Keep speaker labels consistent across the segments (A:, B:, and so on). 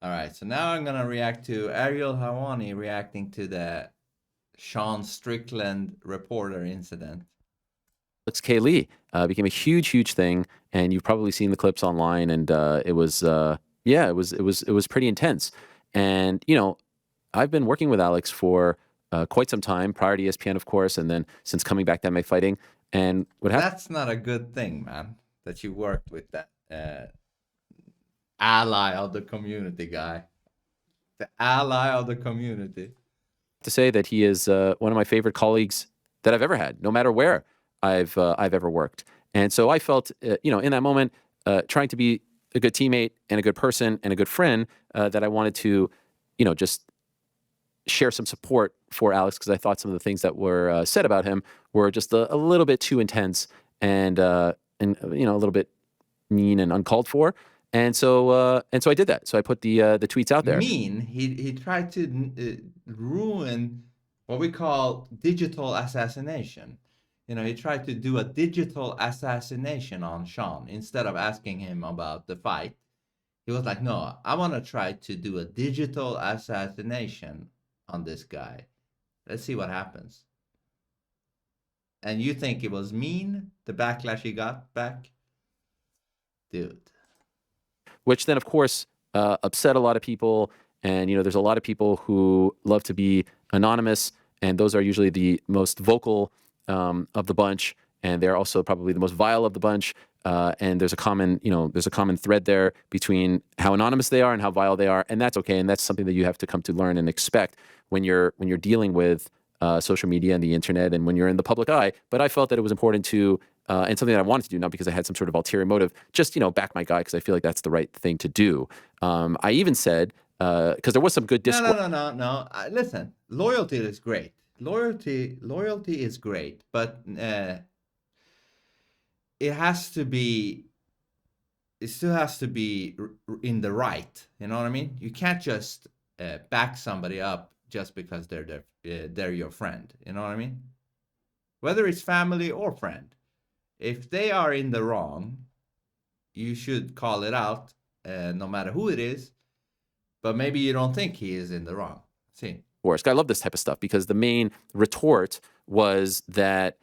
A: All right, so now I'm gonna react to Ariel Helwani reacting to the Sean Strickland reporter incident.
B: Alex K. Lee became a huge thing, and you've probably seen the clips online. And it was pretty intense. And I've been working with Alex for quite some time, prior to ESPN, of course, and then since coming back to MMA fighting. And what happened?
A: That's not a good thing, man. That you worked with that ally of the community guy, the ally of the community.
B: To say that he is one of my favorite colleagues that I've ever had, no matter where I've ever worked. And so I felt, in that moment, trying to be a good teammate and a good person and a good friend, that I wanted to, just share some support for Alex, because I thought some of the things that were said about him were just a little bit too intense and a little bit mean and uncalled for. And so I did that. So I put the tweets out there.
A: Mean. He tried to ruin what we call digital assassination. He tried to do a digital assassination on Sean instead of asking him about the fight. He was like, "No, I want to try to do a digital assassination on this guy. Let's see what happens." And you think it was mean, the backlash he got back? Dude.
B: Which then, of course, upset a lot of people. And, there's a lot of people who love to be anonymous, and those are usually the most vocal of the bunch, and they're also probably the most vile of the bunch. And there's a common thread there between how anonymous they are and how vile they are, and that's okay. And that's something that you have to come to learn and expect when you're dealing with social media and the internet, and when you're in the public eye. But I felt that it was important to, and something that I wanted to do, not because I had some sort of ulterior motive, just back my guy, because I feel like that's the right thing to do. I even said, because there was some good discourse.
A: No. Listen, loyalty is great. Loyalty is great, but it still has to be in the right. You know what I mean? You can't just back somebody up just because they're your friend. You know what I mean? Whether it's family or friend, if they are in the wrong, you should call it out, no matter who it is. But maybe you don't think he is in the wrong. See,
B: I love this type of stuff, because the main retort was that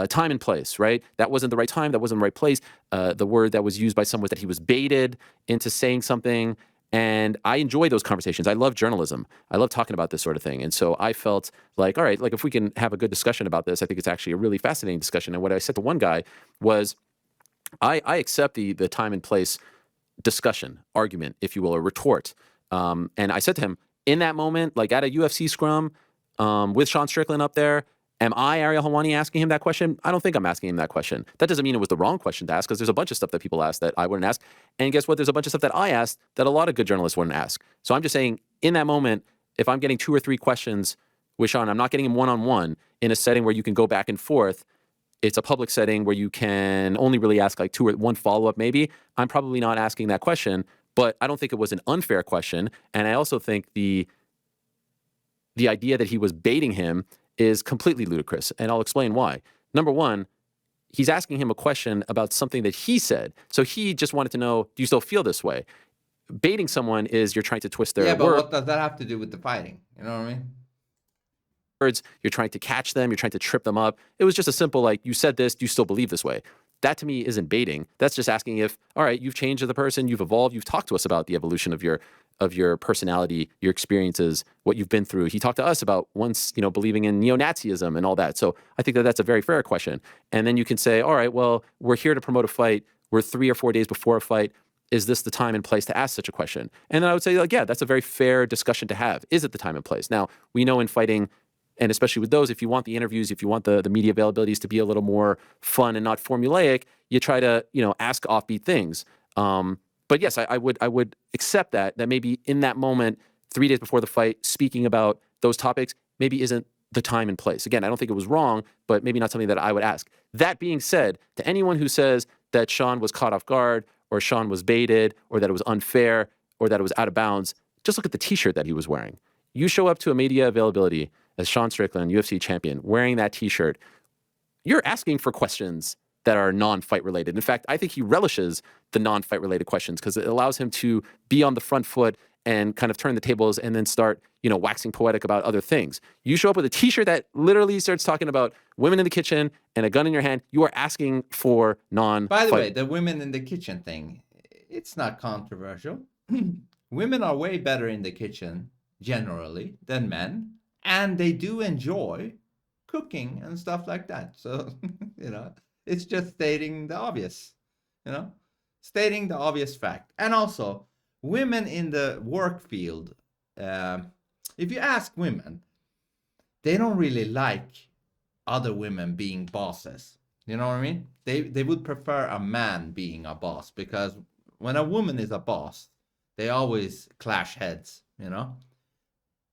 B: time and place, right? That wasn't the right time. That wasn't the right place. The word that was used by some was that he was baited into saying something. And I enjoy those conversations. I love journalism. I love talking about this sort of thing. And so I felt like, all right, like if we can have a good discussion about this, I think it's actually a really fascinating discussion. And what I said to one guy was, I accept the time and place discussion, argument, if you will, or retort. And I said to him, in that moment, like at a UFC scrum with Sean Strickland up there, am I, Ariel Helwani, asking him that question? I don't think I'm asking him that question. That doesn't mean it was the wrong question to ask, because there's a bunch of stuff that people ask that I wouldn't ask. And guess what? There's a bunch of stuff that I asked that a lot of good journalists wouldn't ask. So I'm just saying, in that moment, if I'm getting 2 or 3 questions with Sean, I'm not getting him one-on-one in a setting where you can go back and forth. It's a public setting where you can only really ask like 2 or 1 follow-up maybe. I'm probably not asking that question, but I don't think it was an unfair question. And I also think the idea that he was baiting him is completely ludicrous, and I'll explain why. Number one, he's asking him a question about something that he said. So he just wanted to know, do you still feel this way? Baiting someone is you're trying to twist their
A: yeah, but
B: words.
A: what does that have to do with the fighting? You know what I mean?
B: You're trying to catch them. You're trying to trip them up. It was just a simple, like, you said this, do you still believe this way? That to me isn't baiting. That's just asking if, all right, you've changed as a person, you've evolved, you've talked to us about the evolution of your personality, your experiences, what you've been through. He talked to us about once, believing in neo-Nazism and all that. So I think that that's a very fair question. And then you can say, all right, well, we're here to promote a fight. We're 3 or 4 days before a fight. Is this the time and place to ask such a question? And then I would say, like, yeah, that's a very fair discussion to have. Is it the time and place? Now, we know in fighting, and especially with those, if you want the interviews, if you want the media availabilities to be a little more fun and not formulaic, you try to, ask offbeat things. But yes, I would accept that maybe in that moment, 3 days before the fight, speaking about those topics maybe isn't the time and place. Again, I don't think it was wrong, but maybe not something that I would ask. That being said, to anyone who says that Sean was caught off guard, or Sean was baited, or that it was unfair, or that it was out of bounds, just look at the t-shirt that he was wearing. You show up to a media availability as Sean Strickland, UFC champion, wearing that t-shirt, you're asking for questions that are non-fight related. In fact, I think he relishes the non-fight related questions, because it allows him to be on the front foot and kind of turn the tables and then start, waxing poetic about other things. You show up with a t-shirt that literally starts talking about women in the kitchen and a gun in your hand. You are asking for non-fight.
A: By the way, the women in the kitchen thing, it's not controversial. Women are way better in the kitchen generally than men, and they do enjoy cooking and stuff like that. So, it's just stating the obvious, stating the obvious fact. And also, women in the work field, if you ask women, they don't really like other women being bosses. You know what I mean? They would prefer a man being a boss, because when a woman is a boss, they always clash heads,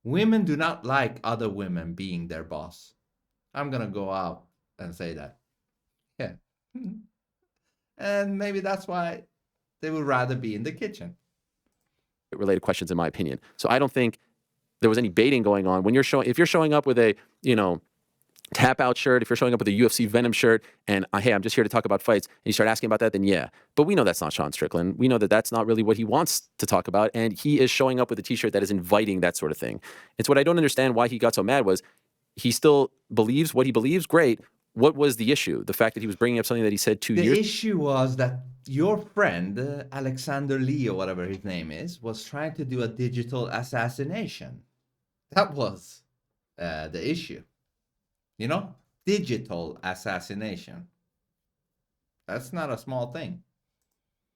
A: Women do not like other women being their boss. I'm going to go out and say that. Yeah. And maybe that's why they would rather be in the kitchen.
B: Related questions, in my opinion. So I don't think there was any baiting going on. If you're showing up with a, tap out shirt, if you're showing up with a UFC Venom shirt and hey, I'm just here to talk about fights, and you start asking about that, then yeah. But we know that's not Sean Strickland. We know that that's not really what he wants to talk about. And he is showing up with a t-shirt that is inviting that sort of thing. It's what I don't understand why he got so mad was he still believes what he believes. Great. What was the issue? The fact that he was bringing up something that he said 2 years.
A: The issue was that your friend, Alexander Lee, or whatever his name is, was trying to do a digital assassination. That was the issue. Digital assassination. That's not a small thing.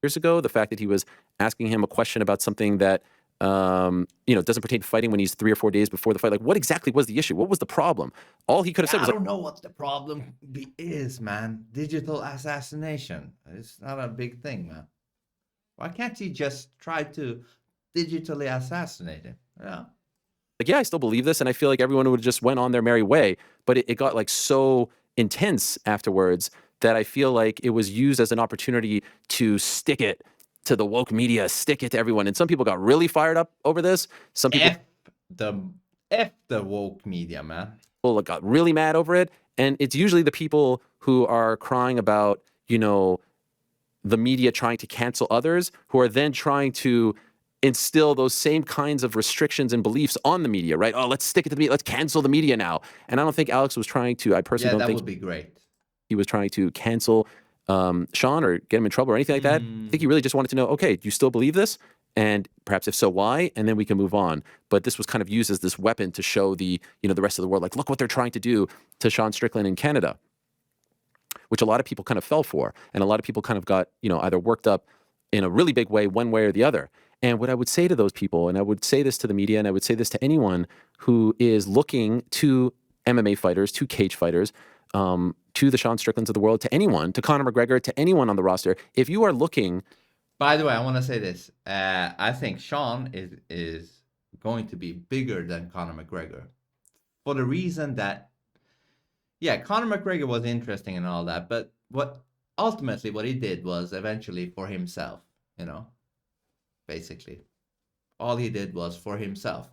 B: Years ago, the fact that he was asking him a question about something that doesn't pertain to fighting when he's 3 or 4 days before the fight. Like, what exactly was the issue? What was the problem? All he could have said was,
A: I don't know what the problem is, man. Digital assassination. It's not a big thing, man. Why can't he just try to digitally assassinate him? Yeah.
B: Like, yeah, I still believe this, and I feel like everyone would have just went on their merry way. But it got like so intense afterwards that I feel like it was used as an opportunity to stick it to the woke media, stick it to everyone. And some people got really fired up over this. Some people
A: F the woke media, man.
B: People got really mad over it. And it's usually the people who are crying about, the media trying to cancel others, who are then trying to instill those same kinds of restrictions and beliefs on the media, right? Oh, let's stick it to the media. Let's cancel the media now. And I don't think Alex was trying to, I personally don't think
A: that would be great.
B: He was trying to cancel Sean or get him in trouble or anything like that. I think he really just wanted to know, okay, do you still believe this? And perhaps if so, why? And then we can move on. But this was kind of used as this weapon to show the rest of the world, like, look what they're trying to do to Sean Strickland in Canada, which a lot of people kind of fell for. And a lot of people kind of got, either worked up in a really big way, one way or the other. And what I would say to those people, and I would say this to the media, and I would say this to anyone who is looking to MMA fighters, to cage fighters, to the Sean Stricklands of the world, to anyone, to Conor McGregor, to anyone on the roster, if you are looking...
A: By the way, I want to say this. I think Sean is going to be bigger than Conor McGregor. For the reason that, yeah, Conor McGregor was interesting and all that, but ultimately what he did was eventually for himself, basically. All he did was for himself.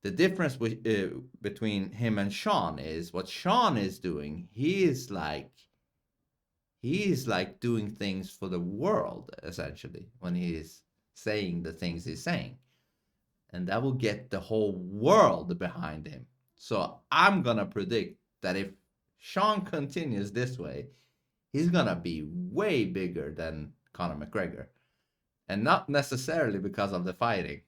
A: The difference between him and Sean is what Sean is doing. He is like doing things for the world, essentially, when he is saying the things he's saying. And that will get the whole world behind him. So I'm going to predict that if Sean continues this way, he's going to be way bigger than Conor McGregor. And not necessarily because of the fighting.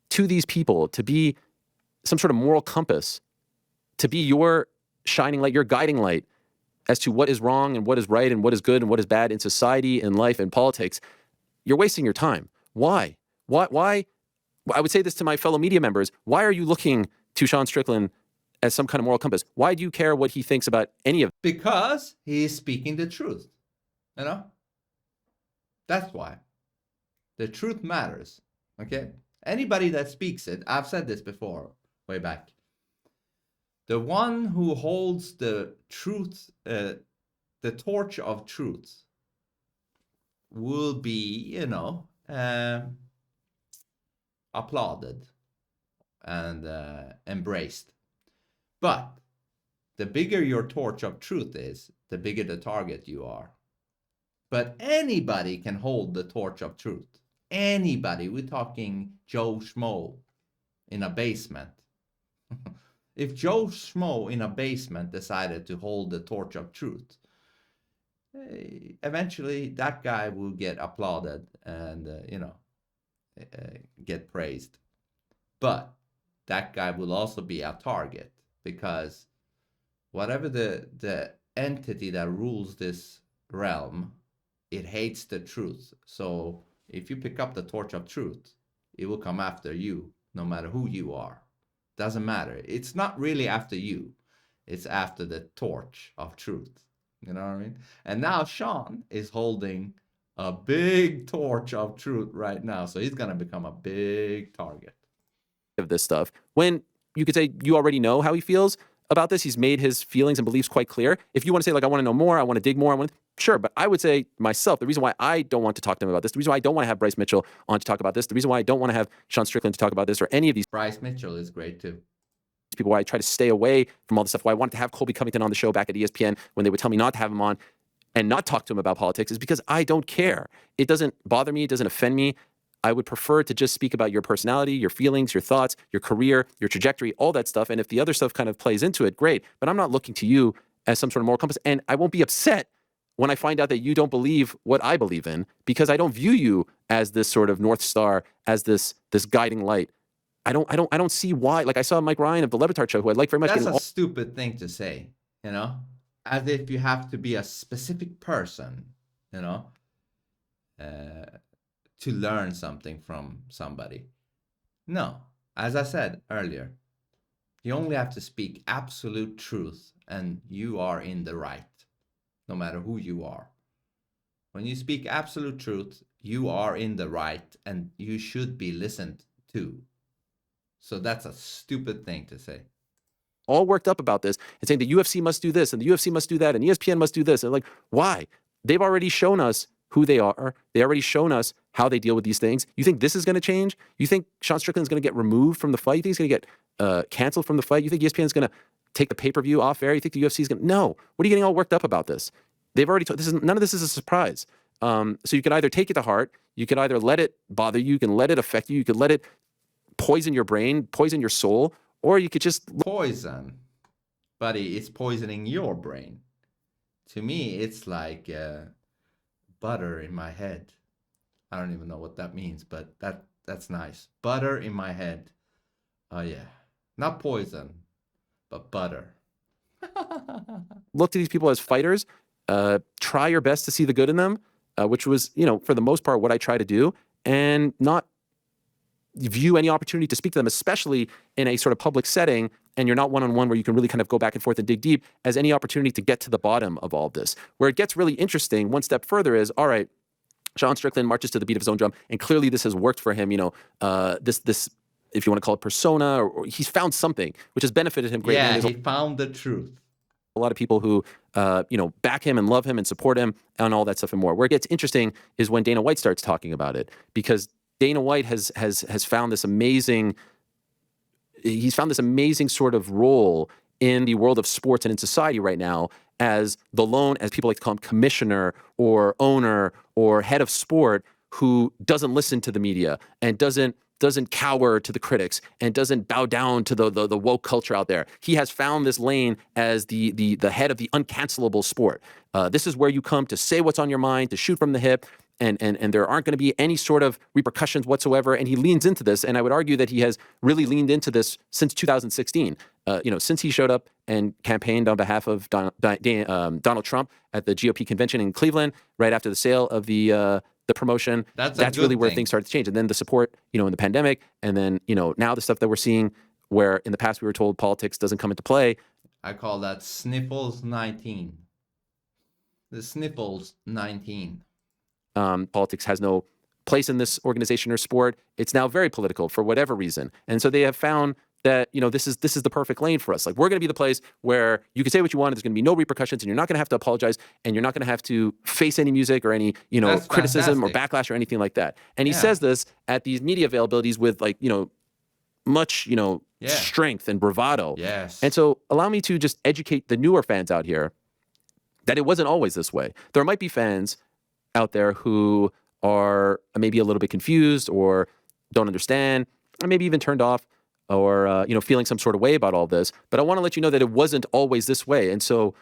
B: To these people, to be some sort of moral compass, to be your shining light, your guiding light as to what is wrong and what is right and what is good and what is bad in society and life and politics, you're wasting your time. Why? Why? I would say this to my fellow media members. Why are you looking to Sean Strickland as some kind of moral compass? Why do you care what he thinks about any of it?
A: Because he is speaking the truth. That's why. The truth matters. Okay? Anybody that speaks it, I've said this before, way back. The one who holds the truth, the torch of truth, will be, applauded and embraced. But the bigger your torch of truth is, the bigger the target you are. But anybody can hold the torch of truth. anybody, we're talking Joe Schmo in a basement. If Joe Schmo in a basement decided to hold the torch of truth, eventually that guy will get applauded and, get praised. But that guy will also be a target, because whatever the entity that rules this realm, it hates the truth. So if you pick up the torch of truth, it will come after you, no matter who you are. Doesn't matter. It's not really after you. It's after the torch of truth. You know what I mean? And now Sean is holding a big torch of truth right now. So he's going to become a big target
B: of this stuff, when you could say you already know how he feels about this. He's made his feelings and beliefs quite clear. If you want to say, like, I want to know more, I want to dig more, sure. But I would say myself, the reason why I don't want to talk to him about this, the reason why I don't want to have Bryce Mitchell on to talk about this, the reason why I don't want to have Sean Strickland to talk about this, or any of these
A: Bryce Mitchell is great too.
B: people, why I try to stay away from all this stuff, why I wanted to have Colby Covington on the show back at ESPN when they would tell me not to have him on and not talk to him about politics, is because I don't care. It doesn't bother me. It doesn't offend me. I would prefer to just speak about your personality, your feelings, your thoughts, your career, your trajectory, all that stuff. And if the other stuff kind of plays into it, great. But I'm not looking to you as some sort of moral compass. And I won't be upset when I find out that you don't believe what I believe in, because I don't view you as this sort of North Star, as this guiding light. I don't see why. Like, I saw Mike Ryan of the Levitard Show, who I like very much.
A: That's a stupid thing to say, as if you have to be a specific person, to learn something from somebody. No, as I said earlier, you only have to speak absolute truth and you are in the right, no matter who you are. When you speak absolute truth, you are in the right and you should be listened to. So that's a stupid thing to say.
B: All worked up about this and saying the UFC must do this and the UFC must do that and ESPN must do this. And like, why? They've already shown us who they are. They already shown us how they deal with these things. You think this is going to change? You think Sean Strickland is going to get removed from the fight? You think he's going to get canceled from the fight? You think ESPN is going to take the pay-per-view off air? You think the UFC is going to? No. What are you getting all worked up about this? They've already told, none of this is a surprise. So you can either take it to heart, you can either let it bother you, you can let it affect you, you can let it poison your brain, poison your soul, or you could just
A: poison. Buddy, it's poisoning your brain. To me, it's like butter in my head. I don't even know what that means, but that's nice. Butter in my head. Oh yeah. Not poison, but butter.
B: Look to these people as fighters. Try your best to see the good in them, which was, for the most part, what I try to do, and not view any opportunity to speak to them, especially in a sort of public setting, and you're not one-on-one where you can really kind of go back and forth and dig deep, as any opportunity to get to the bottom of all of this. Where it gets really interesting, one step further, is, all right, Sean Strickland marches to the beat of his own drum, and clearly this has worked for him, this if you want to call it persona, or he's found something which has benefited him greatly.
A: Yeah, he found the truth.
B: A lot of people who, back him and love him and support him and all that stuff and more. Where it gets interesting is when Dana White starts talking about it, because Dana White has found this amazing, he's found this amazing sort of role in the world of sports and in society right now as the lone, as people like to call him, commissioner or owner or head of sport, who doesn't listen to the media and doesn't cower to the critics and doesn't bow down to the woke culture out there. He has found this lane as the head of the uncancelable sport. This is where you come to say what's on your mind, to shoot from the hip, and there aren't going to be any sort of repercussions whatsoever. And he leans into this, and I would argue that he has really leaned into this since 2016. Since he showed up and campaigned on behalf of Donald Trump at the GOP convention in Cleveland right after the sale of the promotion. That's really where things started to change. And then the support, in the pandemic, and then, now the stuff that we're seeing where in the past we were told politics doesn't come into play.
A: I call that Sniffles 19. The Sniffles 19.
B: Politics has no place in this organization or sport. It's now very political for whatever reason. And so they have found that, this is the perfect lane for us. Like, we're going to be the place where you can say what you want. There's going to be no repercussions, and you're not going to have to apologize, and you're not going to have to face any music or any,
A: That's
B: criticism
A: fantastic.
B: or backlash or anything like that. And he says this at these media availabilities with, like, much, strength and bravado.
A: Yes.
B: And so allow me to just educate the newer fans out here that it wasn't always this way. There might be fans out there who are maybe a little bit confused or don't understand, or maybe even turned off, or feeling some sort of way about all this. But I want to let you know that it wasn't always this way. And so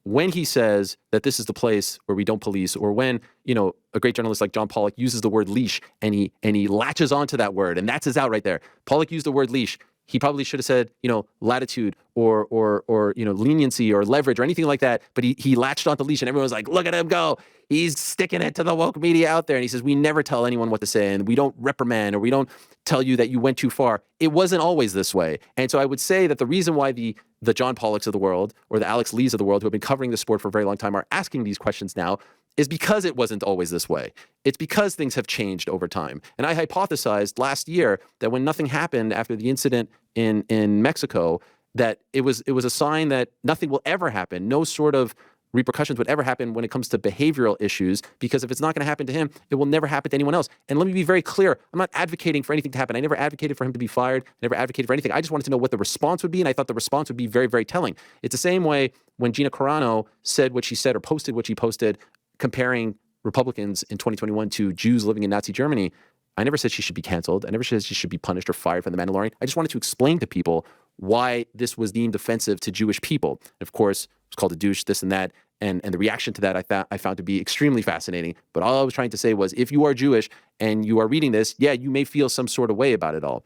B: when he says that this is the place where we don't police, or when a great journalist like John Pollock uses the word leash and he latches onto that word, and that's his out right there. Pollock used the word leash. He probably should have said, latitude or leniency or leverage or anything like that. But he latched onto leash, and everyone was like, look at him go. He's sticking it to the woke media out there. And he says, we never tell anyone what to say, and we don't reprimand, or we don't tell you that you went too far. It wasn't always this way. And so I would say that the reason why the John Pollocks of the world, or the Alex Lees of the world, who have been covering the sport for a very long time, are asking these questions now, is because it wasn't always this way. It's because things have changed over time. And I hypothesized last year that when nothing happened after the incident in Mexico, that it was a sign that nothing will ever happen. No sort of repercussions would ever happen when it comes to behavioral issues, because if it's not going to happen to him, it will never happen to anyone else. And let me be very clear, I'm not advocating for anything to happen. I never advocated for him to be fired. I never advocated for anything. I just wanted to know what the response would be, and I thought the response would be very, very telling. It's the same way when Gina Carano said what she said, or posted what she posted, comparing Republicans in 2021 to Jews living in Nazi Germany. I never said she should be canceled. I never said she should be punished or fired from The Mandalorian. I just wanted to explain to people why this was deemed offensive to Jewish people. And of course, it's called a douche, this and that. And the reaction to that I found to be extremely fascinating. But all I was trying to say was, if you are Jewish and you are reading this, yeah, you may feel some sort of way about it all.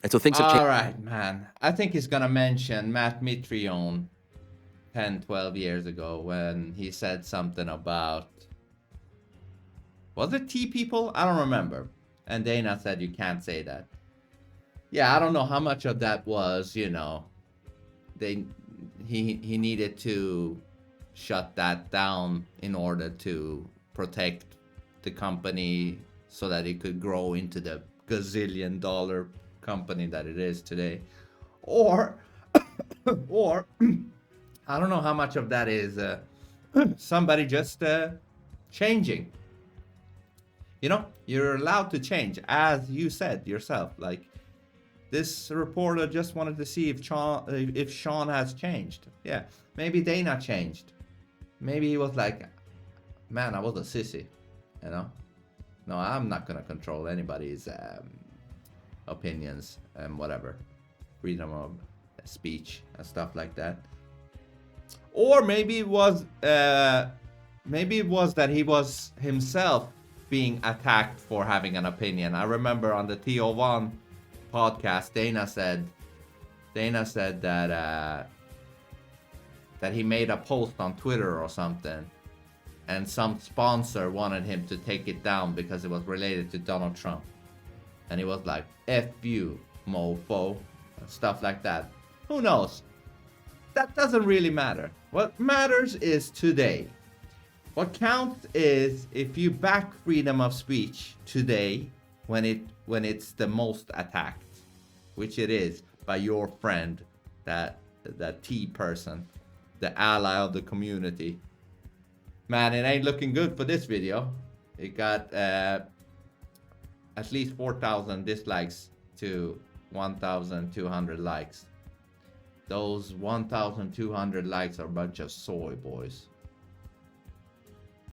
B: And so things have changed.
A: All right, man. I think he's going to mention Matt Mitrione 10, 12 years ago when he said something about, was it tea people? I don't remember. And Dana said you can't say that. Yeah, I don't know how much of that was, he needed to shut that down in order to protect the company so that it could grow into the gazillion-dollar company that it is today. Or I don't know how much of that is somebody just changing. You're allowed to change, as you said yourself. Like, this reporter just wanted to see if Sean has changed. Yeah, maybe Dana changed. Maybe he was like, man, I was a sissy, No, I'm not gonna control anybody's opinions and whatever, freedom of speech and stuff like that. Or maybe it was that he was himself being attacked for having an opinion. I remember on the TO1 podcast, Dana said that he made a post on Twitter or something, and some sponsor wanted him to take it down because it was related to Donald Trump. And he was like, F you, mofo, and stuff like that. Who knows? That doesn't really matter. What matters is today. What counts is if you back freedom of speech today when it's the most attacked, which it is by your friend, that T person, the ally of the community. Man, it ain't looking good for this video. It got at least 4,000 dislikes to 1,200 likes. Those 1,200 likes are a bunch of soy boys.